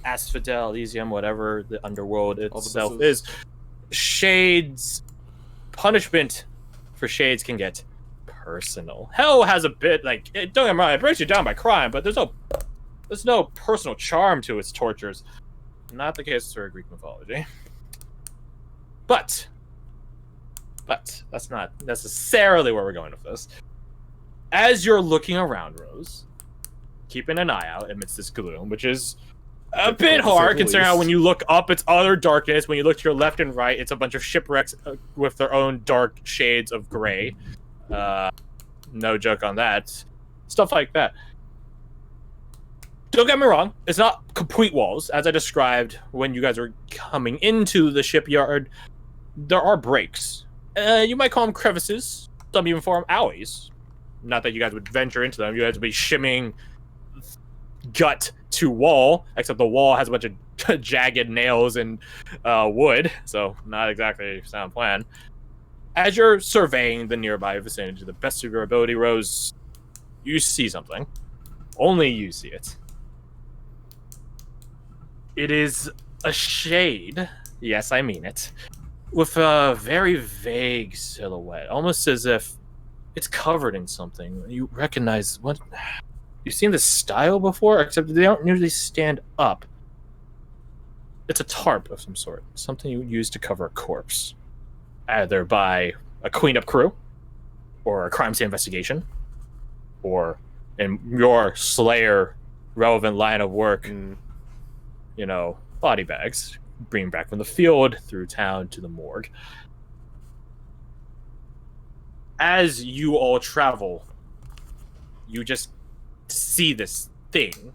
Asphodel, Elysium, whatever the underworld itself is. Is. Shades punishment for Shades can get personal. Hell has a bit like don't get me wrong, it breaks you down by crime, but there's no personal charm to its tortures. Not the case for Greek mythology. But that's not necessarily where we're going with this. As you're looking around, Rose, keeping an eye out amidst this gloom, which is a bit hard considering how when you look up, it's utter darkness. When you look to your left and right, it's a bunch of shipwrecks with their own dark shades of gray. No joke on that. Stuff like that. Don't get me wrong, it's not complete walls. As I described when you guys were coming into the shipyard, there are breaks. You might call them crevices. Some even form alleys. Not that you guys would venture into them. You guys would be shimming gut to wall, except the wall has a bunch of jagged nails and wood, so not exactly a sound plan. As you're surveying the nearby vicinity to the best of your ability, Rose, you see something. Only you see it. It is a shade, yes, I mean it, with a very vague silhouette, almost as if it's covered in something. You recognize what... You've seen this style before, except they don't usually stand up. It's a tarp of some sort, something you would use to cover a corpse, either by a cleanup crew, or a crime scene investigation, or in your Slayer relevant line of work, you know, body bags, bring back from the field through town to the morgue. As you all travel, you just see this thing.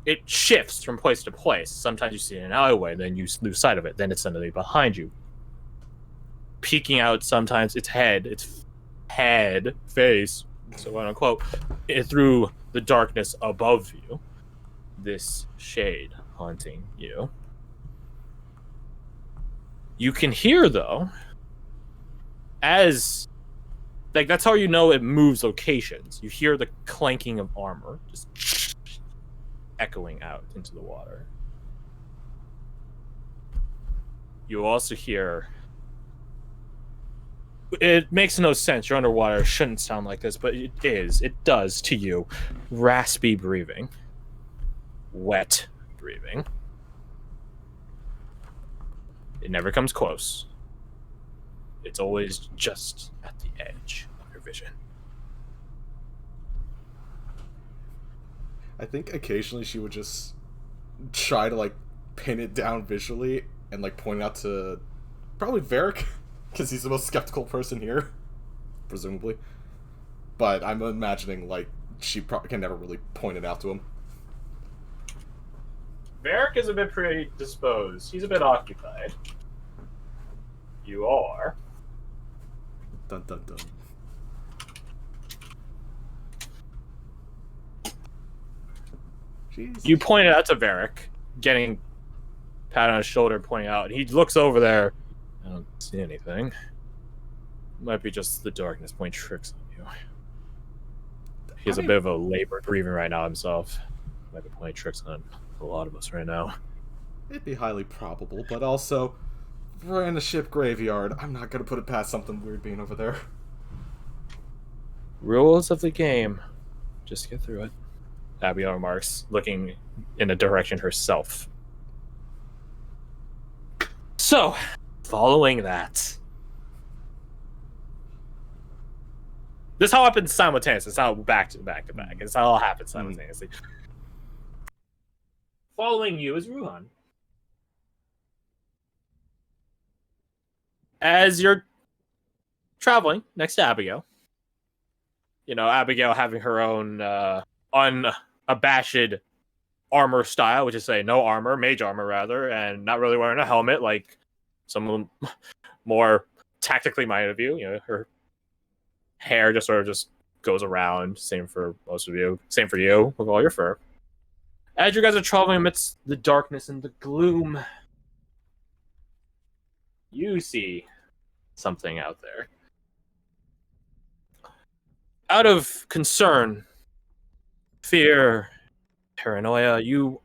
It shifts from place to place. Sometimes you see it in an alleyway, then you lose sight of it. Then it's suddenly behind you, peeking out. Sometimes its face, so quote unquote, through the darkness above you. This shade haunting you. You can hear, though, as like that's how you know it moves locations. You hear the clanking of armor just echoing out into the water. You also hear, it makes no sense, you're underwater, it shouldn't sound like this, but it does to you, raspy breathing, wet breathing. It never comes close. It's always just at the edge of your vision. I think occasionally she would just try to like pin it down visually and like point it out to probably Varric, because he's the most skeptical person here, presumably. But I'm imagining like she probably can never really point it out to him. Varric is a bit predisposed. He's a bit occupied. You are. Dun dun dun. Jeez. You point it out to Varric, getting pat on his shoulder, pointing out, and he looks over there. I don't see anything. It might be just the darkness playing tricks on you. He's a bit of a labored breathing right now himself. Might be playing tricks on a lot of us right now. It'd be highly probable, but also, we're in a ship graveyard. I'm not gonna put it past something weird being over there. Rules of the game. Just get through it. Abigail remarks, looking in a direction herself. So, following that. This all happens simultaneously. It's not back to back to back. It's all happens simultaneously. Following you is Ruhan. As you're traveling next to Abigail, you know, Abigail having her own unabashed armor style, which is say no armor, mage armor rather, and not really wearing a helmet like some more tactically minded of you. You know, her hair just sort of just goes around. Same for most of you. Same for you with all your fur. As you guys are traveling amidst the darkness and the gloom, you see something out there. Out of concern, fear, paranoia. You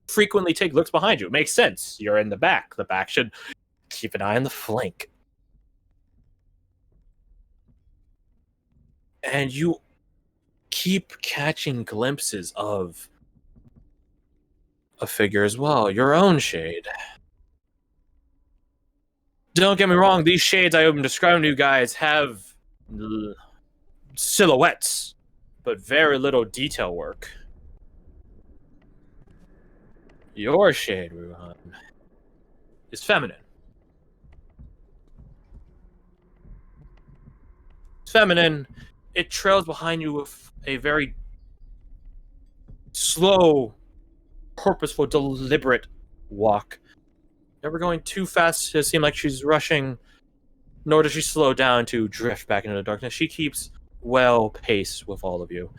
frequently take looks behind you. It makes sense. You're in the back. The back should keep an eye on the flank. And you keep catching glimpses of a figure as well, your own shade. Don't get me wrong, these shades I am describing to you guys have silhouettes, but very little detail work. Your shade, Ruhan, is feminine. It's feminine. It trails behind you with a very slow, purposeful, deliberate walk. Never going too fast to seem like she's rushing, nor does she slow down to drift back into the darkness. She keeps well paced with all of you.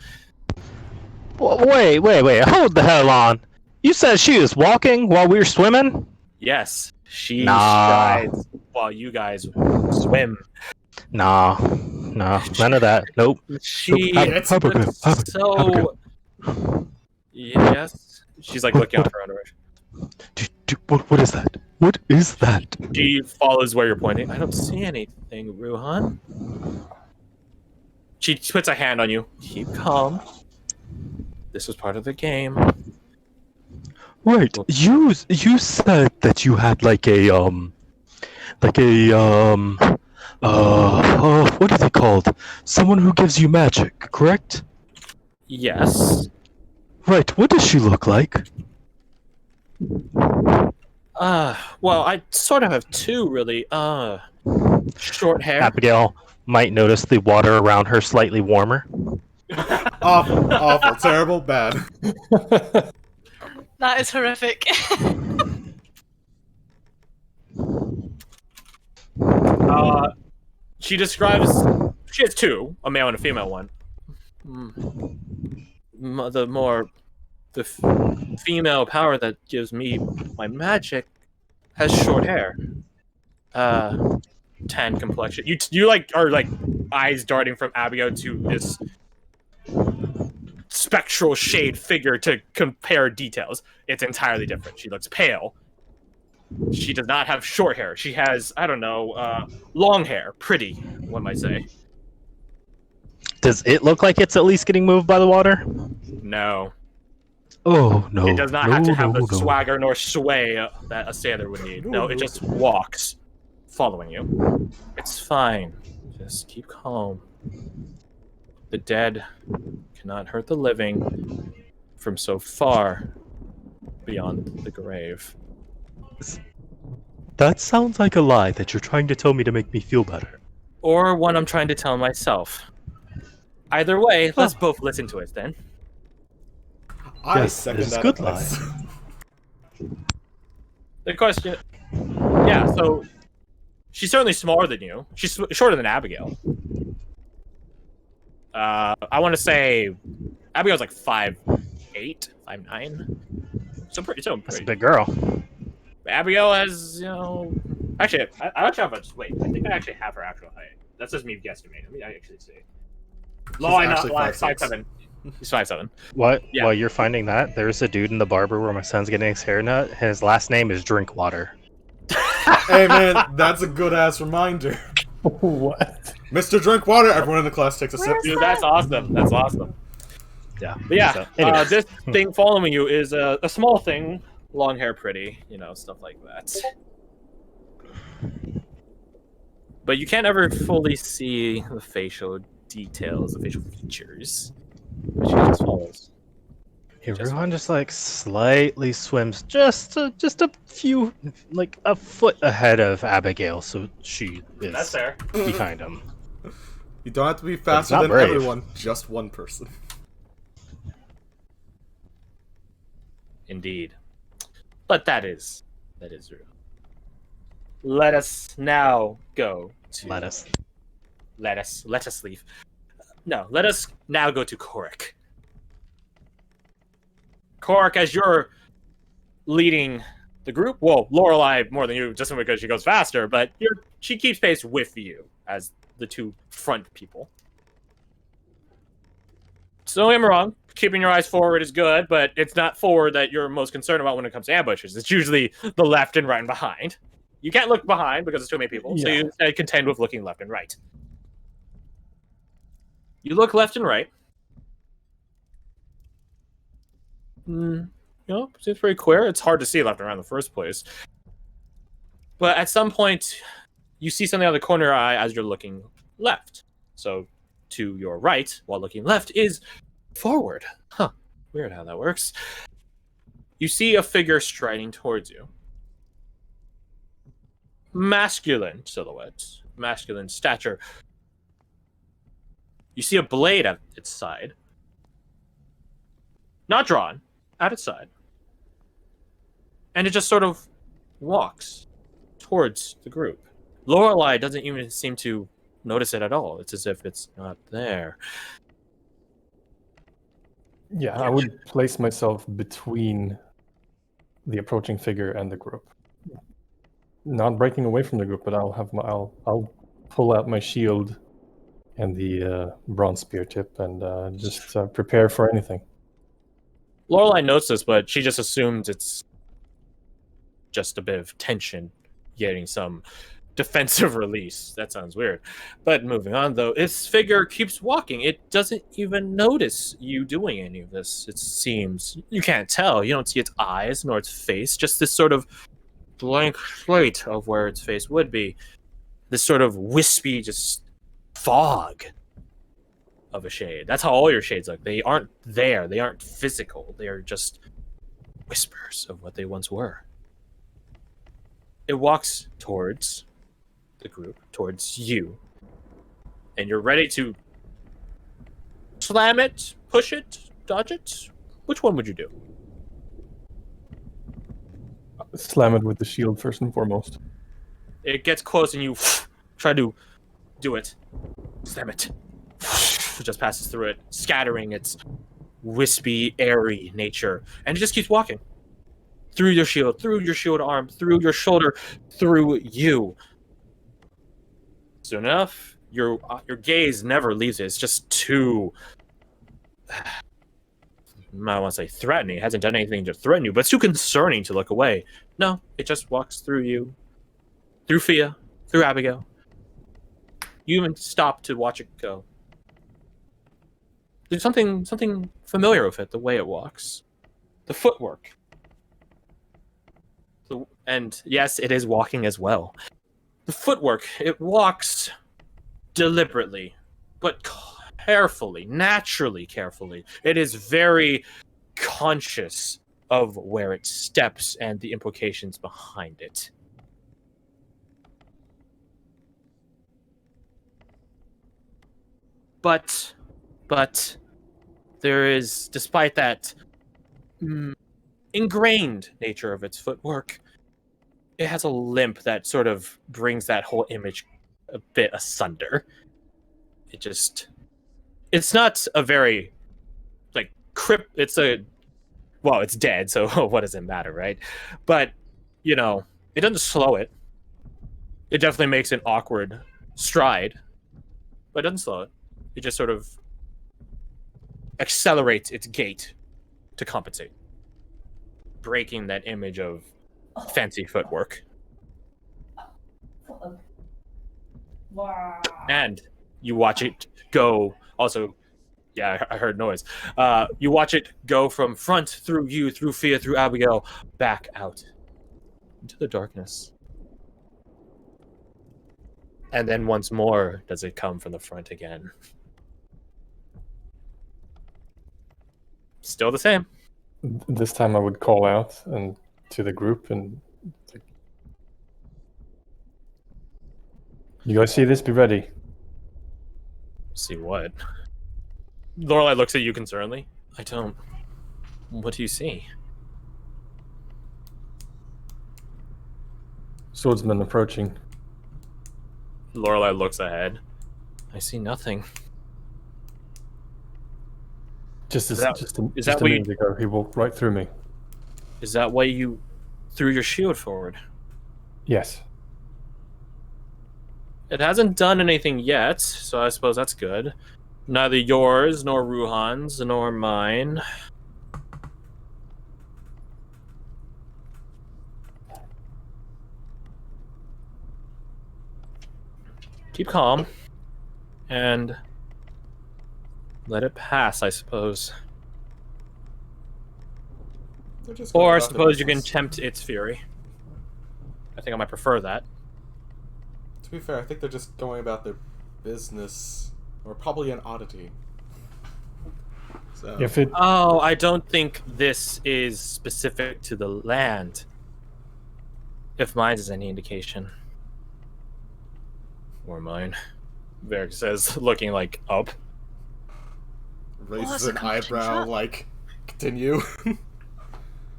Wait, hold the hell on. You said she was walking while we were swimming? Yes, she Nah. strides while you guys swim. Nah, none of that. Nope. She It's looks so... Yes? She's like looking out for her underwear. What is that? What is that? She follows where you're pointing. I don't see anything, Ruhan. She puts a hand on you. Keep calm. This was part of the game. Wait, you said that you had what is it called? Someone who gives you magic, correct? Yes. Right, what does she look like? Well, I sort of have two, really. Short hair. Abigail might notice the water around her slightly warmer. Awful, terrible, bad. That is horrific. She describes... She has two, a male and a female one. The female power that gives me my magic has short hair. Tan complexion. You like are like eyes darting from Abigail to this spectral shade figure to compare details. It's entirely different. She looks pale. She does not have short hair. She has, I don't know, long hair. Pretty, one might say. Does it look like it's at least getting moved by the water? No. Oh, no. It does not have to have the swagger nor sway that a sailor would need. No, it just walks, following you. It's fine. Just keep calm. The dead cannot hurt the living from so far beyond the grave. That sounds like a lie that you're trying to tell me to make me feel better. Or one I'm trying to tell myself. Either way, let's both listen to it then. I Yes, second it's that good advice. The question... Yeah, so... She's certainly smaller than you. She's shorter than Abigail. I want to say... Abigail's like 5'8", 5'9". So pretty. That's a big girl. Abigail has, you know... Actually, I actually have a... Wait, I think I actually have her actual height. That's just me guesstimating. Let me actually see. No, I'm not lying. 5'7". He's 5'7". What? Yeah. While you're finding that, there's a dude in the barber where my son's getting his hair nut. His last name is Drinkwater. Hey man, that's a good ass reminder. What? Mr. Drinkwater, everyone in the class takes a sip. Dude, that's awesome. That's awesome. Yeah. But yeah, So, anyways. this thing following you is a small thing. Long hair, pretty, you know, stuff like that. But you can't ever fully see the facial details, the facial features. But she just follows. Everyone just like slightly swims just a few, like a foot ahead of Abigail, so she is That's fair. behind him. You don't have to be faster not than brave. everyone, just one person. Indeed. But that is real. Let us now go to... Let us leave. No, let us now go to Korik. Korik, as you're leading the group, well, Lorelei more than you, just because she goes faster, but she keeps pace with you as the two front people. So don't get me wrong, keeping your eyes forward is good, but it's not forward that you're most concerned about when it comes to ambushes. It's usually the left and right and behind. You can't look behind because there's too many people, so you instead contend with looking left and right. You look left and right. Seems pretty clear. It's hard to see left and right in the first place. But at some point, you see something out of the corner of your eye as you're looking left. So to your right, while looking left, is forward. Huh. Weird how that works. You see a figure striding towards you. Masculine silhouette. Masculine stature. You see a blade at its side. Not drawn. At its side. And it just sort of walks towards the group. Lorelei doesn't even seem to notice it at all. It's as if it's not there. Yeah, I would place myself between the approaching figure and the group. Not breaking away from the group, but I'll pull out my shield and the bronze spear tip and just prepare for anything. Lorelei notes this, but she just assumes it's just a bit of tension, getting some defensive release. That sounds weird. But moving on, though, this figure keeps walking. It doesn't even notice you doing any of this, it seems. You can't tell. You don't see its eyes nor its face, just this sort of blank slate of where its face would be. This sort of wispy, just fog of a shade. That's how all your shades look. They aren't there. They aren't physical. They are just whispers of what they once were. It walks towards the group, towards you, and you're ready to slam it, push it, dodge it. Which one would you do? Slam it with the shield first and foremost. It gets close and you try to do it. Slam it. It just passes through it, scattering its wispy, airy nature. And it just keeps walking. Through your shield arm, through your shoulder, through you. Soon enough, your gaze never leaves it. It's just too... I don't want to say threatening. It hasn't done anything to threaten you, but it's too concerning to look away. No, it just walks through you. Through Fia. Through Abigail. You even stop to watch it go. There's something familiar with it, the way it walks. The footwork. And yes, it is walking as well. The footwork, it walks deliberately, but carefully, naturally carefully. It is very conscious of where it steps and the implications behind it. But there is, despite that ingrained nature of its footwork, it has a limp that sort of brings that whole image a bit asunder. It's not a very, like, it's dead, so what does it matter, right? But, it doesn't slow it. It definitely makes an awkward stride, but it doesn't slow it. It just sort of accelerates its gait to compensate, breaking that image of fancy footwork. Wow. And you watch it go. Also, yeah, I heard noise. You watch it go from front through you, through Fia, through Abigail, back out into the darkness. And then once more does it come from the front again. Still the same. This time I would call out and to the group and you guys see this? Be ready. See what? Lorelei looks at you concernedly. I don't. What do you see? Swordsman approaching. Lorelei looks ahead. I see nothing. Just a what you- minute ago, he walked right through me. Is that why you threw your shield forward? Yes. It hasn't done anything yet, so I suppose that's good. Neither yours, nor Ruhan's, nor mine. Keep calm. And let it pass, I suppose. They're just going Or I about their suppose you can business. tempt its fury. I think I might prefer that. To be fair, I think they're just going about their business, or probably an oddity. So, If it Oh, I don't think this is specific to the land. If mine is any indication. Or mine. Varric says, looking like up. raises that's a an comforting eyebrow, thought. like, continue.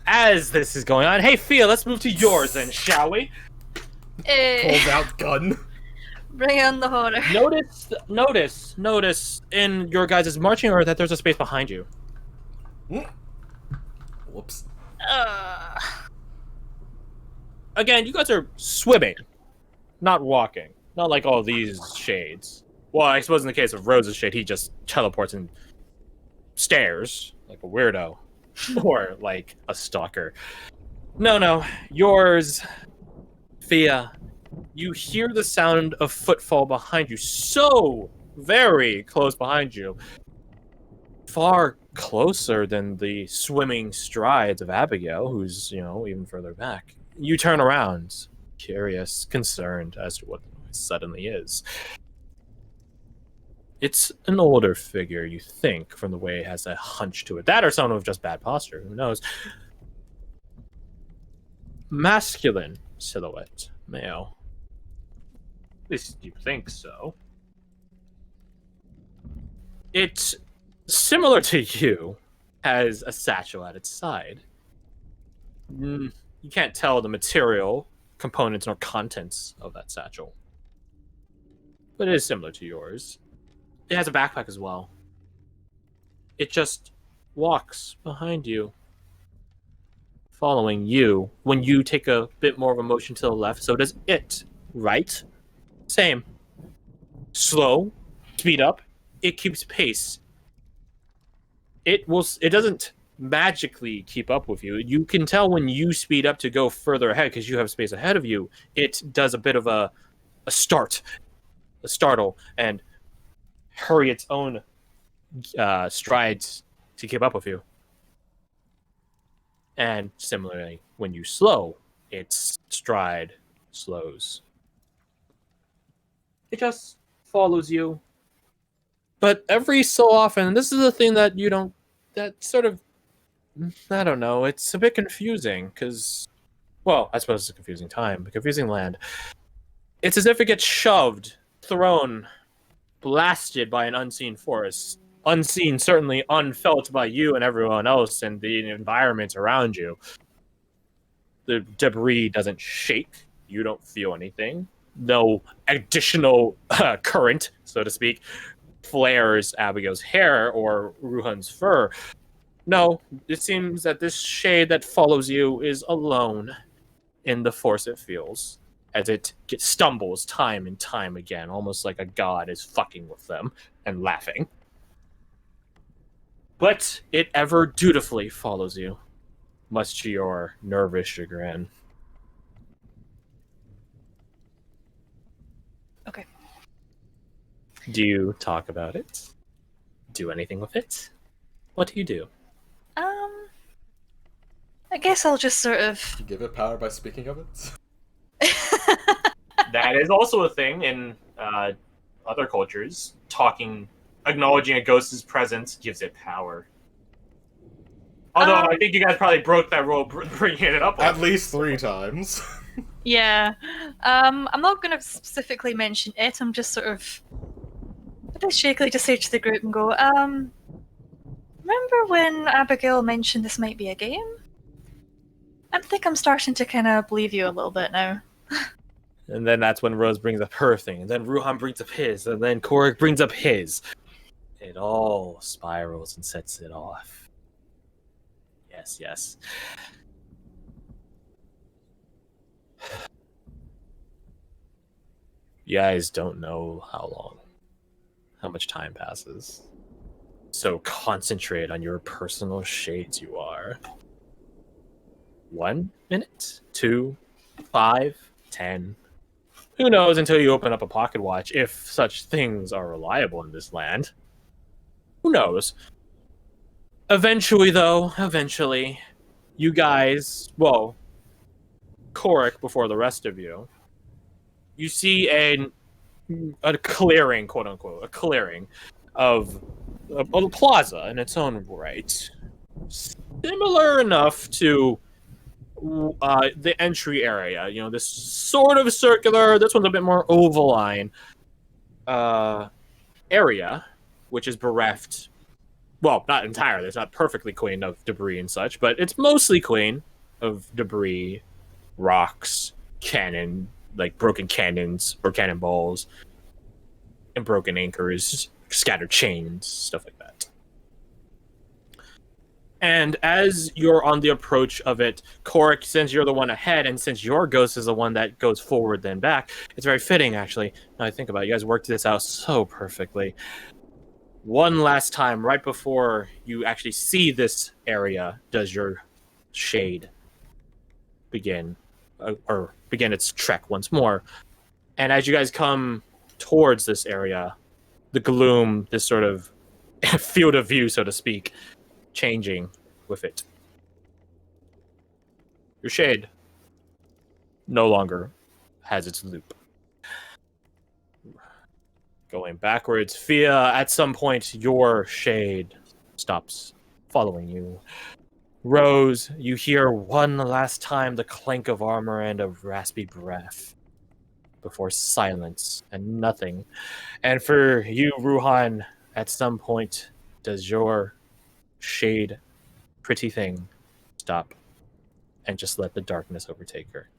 As this is going on, hey Fia, let's move to yours then, shall we? Pulls out gun. Bring on the horror. Notice in your guys' marching order that there's a space behind you. Whoops. Again, you guys are swimming, not walking. Not like all these shades. Well, I suppose in the case of Rose's shade, he just teleports and stares like a weirdo. Or like a stalker. No. Yours, Fia, you hear the sound of footfall behind you. So very close behind you. Far closer than the swimming strides of Abigail, who's, even further back. You turn around, curious, concerned as to what the noise suddenly is. It's an older figure, you think, from the way it has a hunch to it. That or someone with just bad posture, who knows? Masculine silhouette, male. At least you think so. It's similar to you, has a satchel at its side. You can't tell the material, components, nor contents of that satchel. But it is similar to yours. It has a backpack as well. It just walks behind you, following you. When you take a bit more of a motion to the left, so does it. Right? Same. Slow, speed up, it keeps pace. It doesn't magically keep up with you. You can tell when you speed up to go further ahead because you have space ahead of you. It does a bit of a startle, and hurry its own strides to keep up with you. And similarly, when you slow, its stride slows. It just follows you. But every so often, and this is the thing that you don't, that sort of, I don't know, it's a bit confusing, because, well, I suppose it's a confusing time, a confusing land. It's as if it gets shoved, thrown, blasted by an unseen force. Unseen, certainly unfelt by you and everyone else and the environment around you. The debris doesn't shake. You don't feel anything. No additional current, so to speak, flares Abigail's hair or Ruhan's fur. No, it seems that this shade that follows you is alone in the force it feels, as it stumbles time and time again, almost like a god is fucking with them and laughing. But it ever dutifully follows you, much to your nervous chagrin. Okay. Do you talk about it? Do anything with it? What do you do? I guess I'll just sort of. Give it power by speaking of it. That is also a thing in other cultures. Acknowledging a ghost's presence gives it power. Although I think you guys probably broke that rule bringing it up. At least 3 times. Yeah. I'm not going to specifically mention it. I'm just sort of a bit shakily to say to the group and go, remember when Abigail mentioned this might be a game? I think I'm starting to kind of believe you a little bit now. And then that's when Rose brings up her thing, and then Ruhan brings up his, and then Korik brings up his. It all spirals and sets it off. Yes. You guys don't know how long how much time passes. So concentrate on your personal shades you are. 1 minute, 2, 5, 10. Who knows until you open up a pocket watch, if such things are reliable in this land. Who knows? Eventually, you guys, well, Korik before the rest of you, you see a clearing, quote unquote, a clearing of a plaza in its own right. Similar enough to the entry area, this sort of circular, this one's a bit more ovaline area, which is bereft. Well, not entirely, it's not perfectly clean of debris and such, but it's mostly clean of debris, rocks, cannon, like broken cannons or cannonballs, and broken anchors, scattered chains, stuff like that. And as you're on the approach of it, Korik, since you're the one ahead, and since your ghost is the one that goes forward then back, it's very fitting, actually. Now I think about it, you guys worked this out so perfectly. One last time, right before you actually see this area, does your shade begin its trek once more. And as you guys come towards this area, the gloom, this sort of field of view, so to speak, changing with it. Your shade no longer has its loop. Going backwards, Fia, at some point, your shade stops following you. Rose, you hear one last time the clank of armor and a raspy breath before silence and nothing. And for you, Ruhan, at some point, does your shade pretty thing stop and just let the darkness overtake her?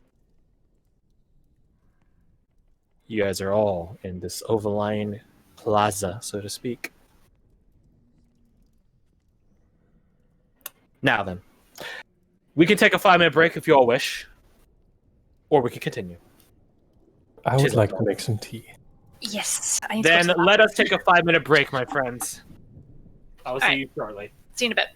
You guys are all in this ovaline plaza, so to speak. Now then, we can take a 5-minute break if you all wish, or we can continue. I would like to make some tea. Yes. I need Then to go to the let us bathroom. take a 5-minute break, my friends. I will see Alright. you shortly. See you in a bit.